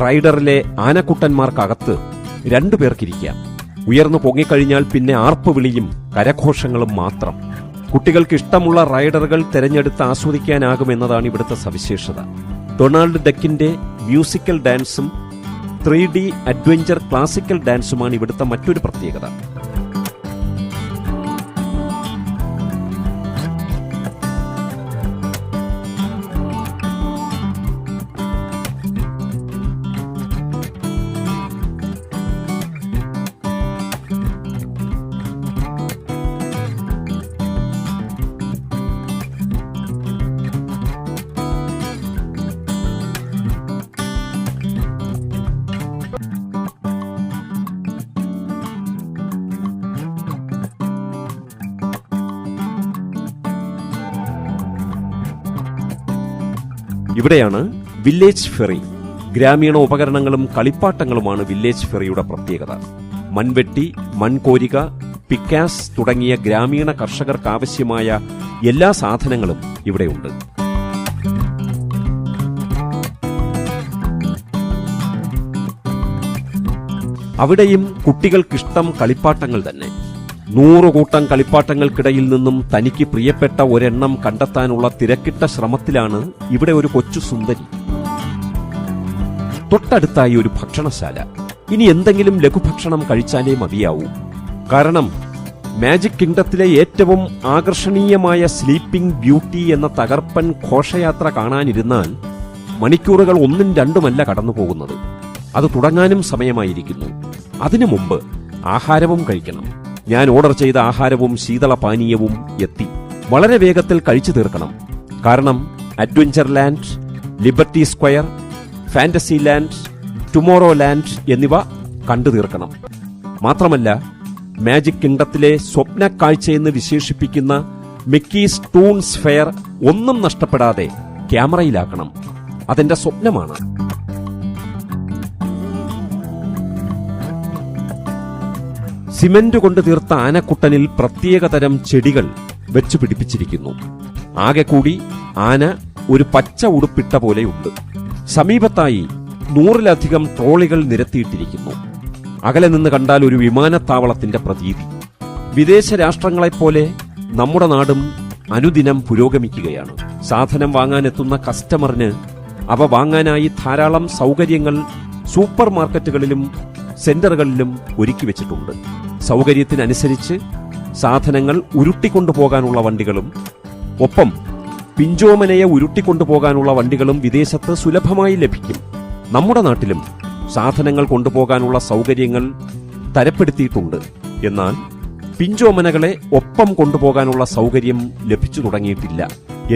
റൈഡറിലെ ആനക്കുട്ടന്മാർക്കകത്ത് 2 പേർക്കിരിക്കാം. ഉയർന്നു പൊങ്ങിക്കഴിഞ്ഞാൽ പിന്നെ ആർപ്പ് വിളിയും കരഘോഷങ്ങളും മാത്രം. കുട്ടികൾക്ക് ഇഷ്ടമുള്ള റൈഡറുകൾ തിരഞ്ഞെടുത്ത് ആസ്വദിക്കാനാകുമെന്നതാണ് ഇവിടുത്തെ സവിശേഷത. ഡൊണാൾഡ് ഡക്കിന്റെ മ്യൂസിക്കൽ ഡാൻസും 3D അഡ്വഞ്ചർ ക്ലാസിക്കൽ ഡാൻസുമാണ് ഇവിടുത്തെ മറ്റൊരു പ്രത്യേകത. ഇവിടെയാണ് വില്ലേജ് ഫെറി. ഗ്രാമീണ ഉപകരണങ്ങളും കളിപ്പാട്ടങ്ങളുമാണ് വില്ലേജ് ഫെറിയുടെ പ്രത്യേകത. മൺവെട്ടി, മൺകോരിക, പിക്കാസ് തുടങ്ങിയ ഗ്രാമീണ കർഷകർക്കാവശ്യമായ എല്ലാ സാധനങ്ങളും ഇവിടെയുണ്ട്. അവിടെയും കുട്ടികൾക്കിഷ്ടം കളിപ്പാട്ടങ്ങൾ തന്നെ. 100 കൂട്ടം കളിപ്പാട്ടങ്ങൾക്കിടയിൽ നിന്നും തനിക്ക് പ്രിയപ്പെട്ട ഒരെണ്ണം കണ്ടെത്താനുള്ള തിരക്കിട്ട ശ്രമത്തിലാണ് ഇവിടെ ഒരു കൊച്ചു സുന്ദരി. തൊട്ടടുത്തായി ഒരു ഭക്ഷണശാല. ഇനി എന്തെങ്കിലും ലഘുഭക്ഷണം കഴിച്ചാലേ മതിയാവൂ. കാരണം മാജിക് കിങ്ഡത്തിലെ ഏറ്റവും ആകർഷണീയമായ സ്ലീപ്പിംഗ് ബ്യൂട്ടി എന്ന തകർപ്പൻ ഘോഷയാത്ര കാണാനിരുന്നാൽ മണിക്കൂറുകൾ 1ഉം 2ഉമല്ല കടന്നുപോകുന്നത്. അത് തുടങ്ങാനും സമയമായിരിക്കുന്നു. അതിനു മുമ്പ് ആഹാരവും കഴിക്കണം. ഞാൻ ഓർഡർ ചെയ്ത ആഹാരവും ശീതളപാനീയവും എത്തി. വളരെ വേഗത്തിൽ കഴിച്ചു തീർക്കണം. കാരണം adventure land, liberty square, fantasy land, tomorrow land എന്നിവ കണ്ടു തീർക്കണം. മാത്രമല്ല മാജിക് കിങ്ഡത്തിലെ സ്വപ്ന കാഴ്ചയെന്ന് വിശേഷിപ്പിക്കുന്ന മിക്കീസ് ടൂൺസ് ഫെയർ ഒന്നും നഷ്ടപ്പെടാതെ ക്യാമറയിലാക്കണം. അതെന്റെ സ്വപ്നമാണ്. സിമന്റ് കൊണ്ട് തീർത്ത ആനക്കുട്ടനിൽ പ്രത്യേകതരം ചെടികൾ വെച്ചു പിടിപ്പിച്ചിരിക്കുന്നു. ആകെ കൂടി ആന ഒരു പച്ച ഉടുപ്പിട്ട പോലെയുണ്ട്. സമീപത്തായി 100-ലധികം ട്രോളികൾ നിരത്തിയിട്ടിരിക്കുന്നു. അകലെ നിന്ന് കണ്ടാൽ ഒരു വിമാനത്താവളത്തിന്റെ പ്രതീതി. വിദേശ രാഷ്ട്രങ്ങളെപ്പോലെ നമ്മുടെ നാടും അനുദിനം പുരോഗമിക്കുകയാണ്. സാധനം വാങ്ങാനെത്തുന്ന കസ്റ്റമറിന് അവ വാങ്ങാനായി ധാരാളം സൗകര്യങ്ങൾ സൂപ്പർ മാർക്കറ്റുകളിലും സെന്ററുകളിലും ഒരുക്കി വെച്ചിട്ടുണ്ട്. സൗകര്യത്തിനനുസരിച്ച് സാധനങ്ങൾ ഉരുട്ടിക്കൊണ്ടുപോകാനുള്ള വണ്ടികളും ഒപ്പം പിഞ്ചോമനയെ ഉരുട്ടിക്കൊണ്ടുപോകാനുള്ള വണ്ടികളും വിദേശത്ത് സുലഭമായി ലഭിക്കും. നമ്മുടെ നാട്ടിലും സാധനങ്ങൾ കൊണ്ടുപോകാനുള്ള സൗകര്യങ്ങൾ തരപ്പെടുത്തിയിട്ടുണ്ട്. എന്നാൽ പിഞ്ചോമനകളെ ഒപ്പം കൊണ്ടുപോകാനുള്ള സൗകര്യം ലഭിച്ചു തുടങ്ങിയിട്ടില്ല.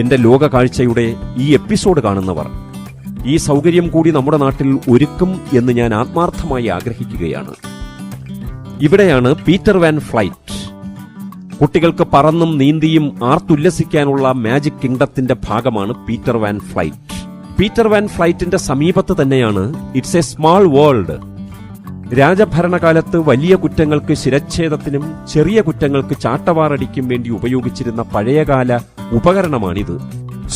എന്റെ ലോകകാഴ്ചയുടെ ഈ എപ്പിസോഡ് കാണുന്നവർ ഈ സൗകര്യം കൂടി നമ്മുടെ നാട്ടിൽ ഒരുക്കും എന്ന് ഞാൻ ആത്മാർത്ഥമായി ആഗ്രഹിക്കുകയാണ്. ഇവിടെയാണ് പീറ്റർ വാൻ ഫ്ലൈറ്റ്. കുട്ടികൾക്ക് പറന്നും നീന്തിയും ആർത്തുല്ലസിക്കാനുള്ള മാജിക് കിങ്ഡത്തിന്റെ ഭാഗമാണ് Peter Pan flight. Peter Pan ഫ്ലൈറ്റിന്റെ സമീപത്ത് തന്നെയാണ് ഇറ്റ്സ് എ സ്മാൾ വേൾഡ്. രാജഭരണകാലത്ത് വലിയ കുറ്റങ്ങൾക്ക് ശിരച്ഛേദത്തിനും ചെറിയ കുറ്റങ്ങൾക്ക് ചാട്ടവാറടിക്കും വേണ്ടി ഉപയോഗിച്ചിരുന്ന പഴയകാല ഉപകരണമാണിത്.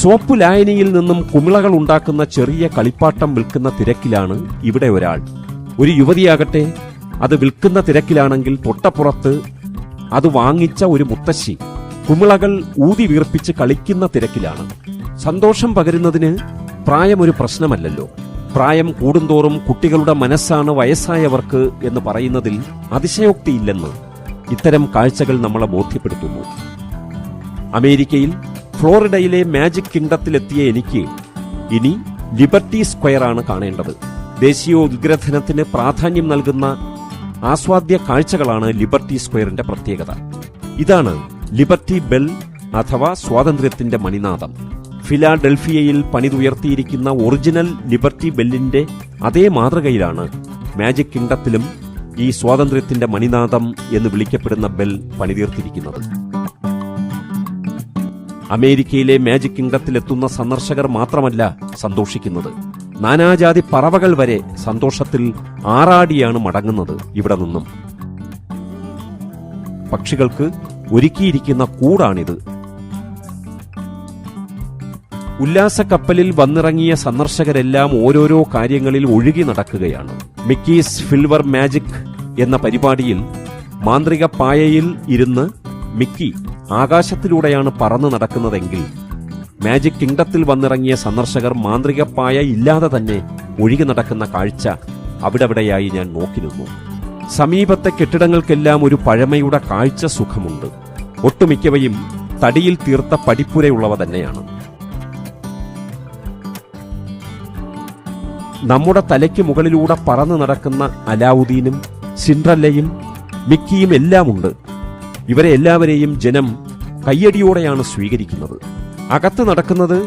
സോപ്പ് ലായനിയിൽ നിന്നും കുമിളകൾ ഉണ്ടാക്കുന്ന ചെറിയ കളിപ്പാട്ടം വിൽക്കുന്ന തിരക്കിലാണ് ഇവിടെ ഒരാൾ. ഒരു യുവതിയാകട്ടെ അത് വിൽക്കുന്ന തിരക്കിലാണെങ്കിൽ തൊട്ടപ്പുറത്ത് അത് വാങ്ങിച്ച ഒരു മുത്തശ്ശി കുമിളകൾ ഊതി വീർപ്പിച്ച് കളിക്കുന്ന തിരക്കിലാണ്. സന്തോഷം പകരുന്നതിന് പ്രായം ഒരു പ്രശ്നമല്ലല്ലോ. പ്രായം കൂടുന്തോറും കുട്ടികളുടെ മനസ്സാണ് വയസ്സായവർക്ക് എന്ന് പറയുന്നതിൽ അതിശയോക്തിയില്ലെന്ന് ഇത്തരം കാഴ്ചകൾ നമ്മളെ ബോധ്യപ്പെടുത്തുന്നു. അമേരിക്കയിൽ ഫ്ലോറിഡയിലെ മാജിക് കിങ്ഡത്തിലെത്തിയ എനിക്ക് ഇനി ലിബർട്ടി സ്ക്വയറാണ് കാണേണ്ടത്. ദേശീയോദ്ഗ്രഥനത്തിന് പ്രാധാന്യം നൽകുന്ന ആസ്വാദ്യ കാഴ്ചകളാണ് ലിബർട്ടി സ്ക്വയറിന്റെ പ്രത്യേകത. ഇതാണ് ലിബർട്ടി ബെൽ അഥവാ സ്വാതന്ത്ര്യത്തിന്റെ മണിനാദം. ഫിലാഡൽഫിയയിൽ പണിതുയർത്തിയിരിക്കുന്ന ഒറിജിനൽ ലിബർട്ടി ബെല്ലിന്റെ അതേ മാതൃകയിലാണ് മാജിക് കിങ്ഡത്തിലും ഈ സ്വാതന്ത്ര്യത്തിന്റെ മണിനാദം എന്ന് വിളിക്കപ്പെടുന്ന ബെൽ പണിതീർത്തിരിക്കുന്നത്. അമേരിക്കയിലെ മാജിക് കിങ്ഡത്തിലെത്തുന്ന സന്ദർശകർ മാത്രമല്ല സന്തോഷിക്കുന്നത്, നാനാജാതി പറവകൾ വരെ സന്തോഷത്തിൽ ആറാടിയാണ് മടങ്ങുന്നത്. ഇവിടെ നിന്നും പക്ഷികൾക്ക് ഒരുക്കിയിരിക്കുന്ന കൂടാണിത്. ഉല്ലാസക്കപ്പലിൽ വന്നിറങ്ങിയ സന്ദർശകരെല്ലാം ഓരോരോ കാര്യങ്ങളിൽ ഒഴുകി നടക്കുകയാണ്. മിക്കീസ് ഫിൽവർ മാജിക് എന്ന പരിപാടിയിൽ മാന്ത്രിക പായയിൽ ഇരുന്ന് മിക്കി ആകാശത്തിലൂടെയാണ് പറന്നു നടക്കുന്നതെങ്കിൽ മാജിക് കിങ്ഡത്തിൽ വന്നിറങ്ങിയ സന്ദർശകർ മാന്ത്രിക പായ ഇല്ലാതെ തന്നെ ഒഴുകി നടക്കുന്ന കാഴ്ച അവിടെവിടെയായി ഞാൻ നോക്കി നിന്നു. സമീപത്തെ കെട്ടിടങ്ങൾക്കെല്ലാം ഒരു പഴമയുടെ കാഴ്ച സുഖമുണ്ട്. ഒട്ടുമിക്കവയും തടിയിൽ തീർത്ത പടിപ്പുരയുള്ളവ തന്നെയാണ്. നമ്മുടെ തലയ്ക്ക് മുകളിലൂടെ പറന്നു നടക്കുന്ന അലാവുദ്ദീനും സിൻഡ്രല്ലയും മിക്കിയും എല്ലാമുണ്ട്. ഇവരെ എല്ലാവരെയും ജനം കയ്യടിയോടെയാണ് സ്വീകരിക്കുന്നത്. അകത്ത് നടക്കുന്നത്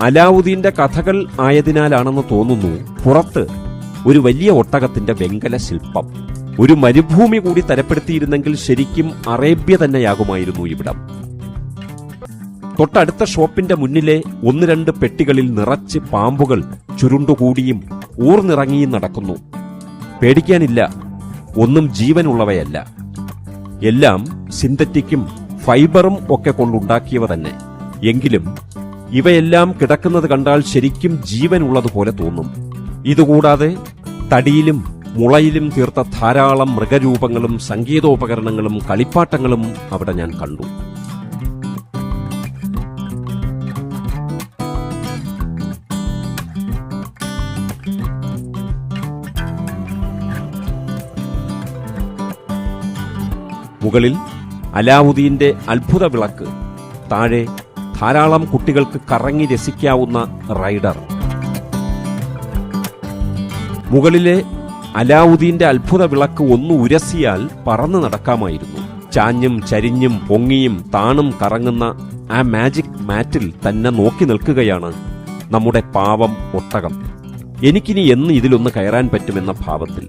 അലാവുദ്ദീന്റെ കഥകൾ ആയതിനാലാണെന്ന് തോന്നുന്നു. പുറത്ത് ഒരു വലിയ ഒട്ടകത്തിന്റെ വെങ്കല ശില്പം. ഒരു മരുഭൂമി കൂടി തരപ്പെടുത്തിയിരുന്നെങ്കിൽ ശരിക്കും അറേബ്യ തന്നെയാകുമായിരുന്നു ഇവിടം. തൊട്ടടുത്ത ഷോപ്പിന്റെ മുന്നിലെ 1-2 പെട്ടികളിൽ നിറച്ച് പാമ്പുകൾ ചുരുണ്ടുകൂടിയും ഊർന്നിറങ്ങിയും നടക്കുന്നു. പേടിക്കാനില്ല, ഒന്നും ജീവനുള്ളവയല്ല. എല്ലാം സിന്തറ്റിക്കും ഫൈബറും ഒക്കെ കൊണ്ടുണ്ടാക്കിയവ തന്നെ. എങ്കിലും ഇവയെല്ലാം കിടക്കുന്നത് കണ്ടാൽ ശരിക്കും ജീവനുള്ളതുപോലെ തോന്നും. ഇതുകൂടാതെ തടിയിലും മുളയിലും തീർത്ത ധാരാളം മൃഗരൂപങ്ങളും സംഗീതോപകരണങ്ങളും കളിപ്പാട്ടങ്ങളും അവിടെ ഞാൻ കണ്ടു. മുകളിൽ അലാവുദ്ദീന്റെ അത്ഭുത വിളക്ക്, താഴെ ധാരാളം കുട്ടികൾക്ക് കറങ്ങി രസിക്കാവുന്ന റൈഡർ. മുകളിലെ അലാവുദ്ദീന്റെ അത്ഭുത വിളക്ക് ഒന്ന് ഉരസിയാൽ പറന്നു നടക്കാമായിരുന്നു. ചാഞ്ഞും ചരിഞ്ഞും പൊങ്ങിയും താണും കറങ്ങുന്ന ആ മാജിക് മാറ്റിൽ തന്നെ നോക്കി നിൽക്കുകയാണ് നമ്മുടെ പാവം ഒട്ടകം. എനിക്കിനി എന്ന് ഇതിലൊന്ന് കയറാൻ പറ്റുമെന്ന ഭാവത്തിൽ.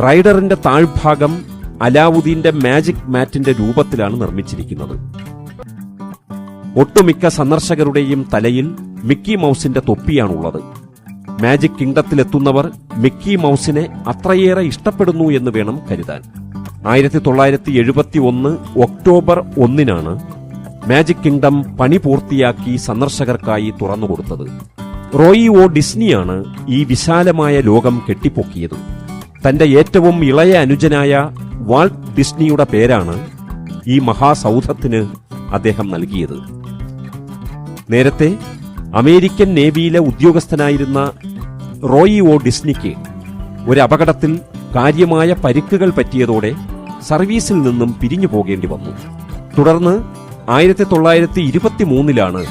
റൈഡറിന്റെ താഴ്ഭാഗം അലാവുദ്ദീന്റെ മാജിക് മാറ്റിന്റെ രൂപത്തിലാണ് നിർമ്മിച്ചിരിക്കുന്നത്. ഒട്ടുമിക്ക സന്ദർശകരുടെയും തലയിൽ മിക്കി മൗസിന്റെ തൊപ്പിയാണുള്ളത്. മാജിക് കിങ്ഡത്തിലെത്തുന്നവർ മിക്കി മൗസിനെ അത്രയേറെ ഇഷ്ടപ്പെടുന്നു എന്ന് വേണം കരുതാൻ. 1971 ഒക്ടോബർ 1 മാജിക് കിങ്ഡം പണി പൂർത്തിയാക്കി സന്ദർശകർക്കായി തുറന്നുകൊടുത്തത്. റോയി ഒ ഡിസ്നിയാണ് ഈ വിശാലമായ ലോകം കെട്ടിപ്പൊക്കിയത്. തന്റെ ഏറ്റവും ഇളയ അനുജനായ വാൾട്ട് ഡിസ്നിയുടെ പേരാണ് ഈ മഹാസൗധത്തിന് അദ്ദേഹം നൽകിയത്. നേരത്തെ അമേരിക്കൻ നേവിയിലെ ഉദ്യോഗസ്ഥനായിരുന്ന റോയി ഒ ഡിസ്നിക്ക് ഒരു അപകടത്തിൽ കാര്യമായ പരിക്കുകൾ പറ്റിയതോടെ സർവീസിൽ നിന്നും പിരിഞ്ഞു പോകേണ്ടി വന്നു. തുടർന്ന് 1923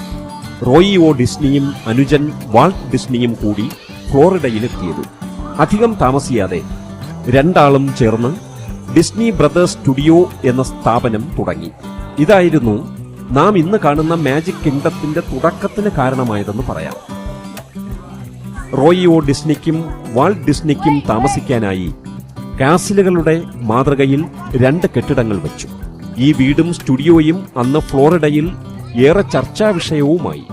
റോയി ഒ ഡിസ്നിയും അനുജൻ വാൾട്ട് ഡിസ്നിയും കൂടി ഫ്ലോറിഡയിലെത്തിയത്. അധികം താമസിയാതെ രണ്ടാളും ചേർന്ന് ഡിസ്നി ബ്രദേഴ്സ് സ്റ്റുഡിയോ എന്ന സ്ഥാപനം തുടങ്ങി. ഇതായിരുന്നു നാം ഇന്ന് കാണുന്ന മാജിക് കിങ്ഡത്തിന്റെ തുടക്കത്തിന് കാരണമായതെന്ന് പറയാം. റോയി ഒ ഡിസ്നിക്കും വാൾട്ട് ഡിസ്നിക്കും താമസിക്കാനായി കാസിലുകളുടെ മാതൃകയിൽ 2 കെട്ടിടങ്ങൾ വെച്ചു. ഈ വീടും സ്റ്റുഡിയോയും അന്ന് ഫ്ലോറിഡയിൽ ഏറെ ചർച്ചാ വിഷയവുമായി.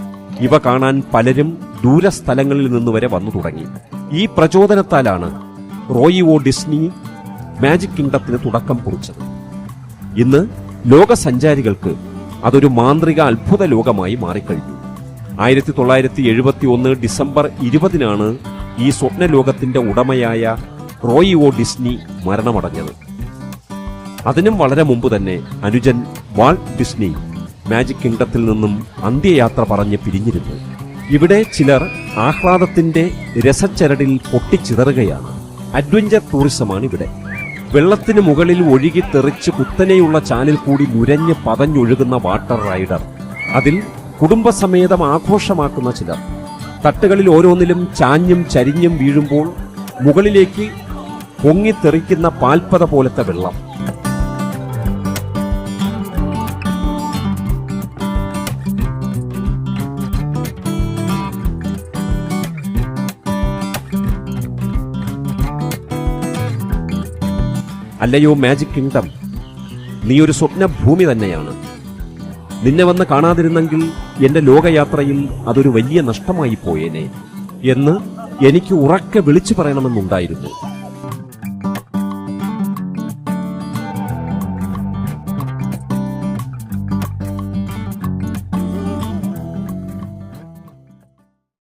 ഇവ കാണാൻ പലരും ദൂരസ്ഥലങ്ങളിൽ നിന്ന് വരെ വന്നു തുടങ്ങി. ഈ പ്രചോദനത്താലാണ് റോയി ഒ ഡിസ്നി മാജിക് കിങ്ഡത്തിന് തുടക്കം കുറിച്ചത്. ഇന്ന് ലോകസഞ്ചാരികൾക്ക് അതൊരു മാന്ത്രിക അത്ഭുത ലോകമായി മാറിക്കഴിഞ്ഞു. 1971 ഡിസംബർ 20 ഈ സ്വപ്നലോകത്തിന്റെ ഉടമയായ റോയി ഒ ഡിസ്നി മരണമടഞ്ഞത്. അതിനും വളരെ മുമ്പ് തന്നെ അനുജൻ വാൾട്ട് ഡിസ്നി മാജിക് കിങ്ഡത്തിൽ നിന്നും അന്ത്യയാത്ര പറഞ്ഞ് പിരിഞ്ഞിരുന്നു. ഇവിടെ ചിലർ ആഹ്ലാദത്തിന്റെ രസച്ചരടിൽ പൊട്ടിച്ചിതറുകയാണ്. അഡ്വഞ്ചർ ടൂറിസമാണ് ഇവിടെ. വെള്ളത്തിന് മുകളിൽ ഒഴുകി തെറിച്ച് കുത്തനെയുള്ള ചാലിൽ കൂടി നുരഞ്ഞ് പതഞ്ഞൊഴുകുന്ന വാട്ടർ റൈഡർ. അതിൽ കുടുംബസമേതം ആഘോഷമാക്കുന്ന ചിലർ. തട്ടുകളിൽ ഓരോന്നിലും ചാഞ്ഞും ചരിഞ്ഞും വീഴുമ്പോൾ മുകളിലേക്ക് പൊങ്ങിത്തെറിക്കുന്ന പാൽപ്പത പോലത്തെ വെള്ളം. അല്ലയോ മാജിക് കിങ്ഡം, നീ ഒരു സ്വപ്നഭൂമി തന്നെയാണ്. നിന്നെ വന്ന് കാണാതിരുന്നെങ്കിൽ എന്റെ ലോകയാത്രയിൽ അതൊരു വലിയ നഷ്ടമായി പോയേനെ എന്ന് എനിക്ക് ഉറക്കെ വിളിച്ചു പറയണമെന്നുണ്ടായിരുന്നു.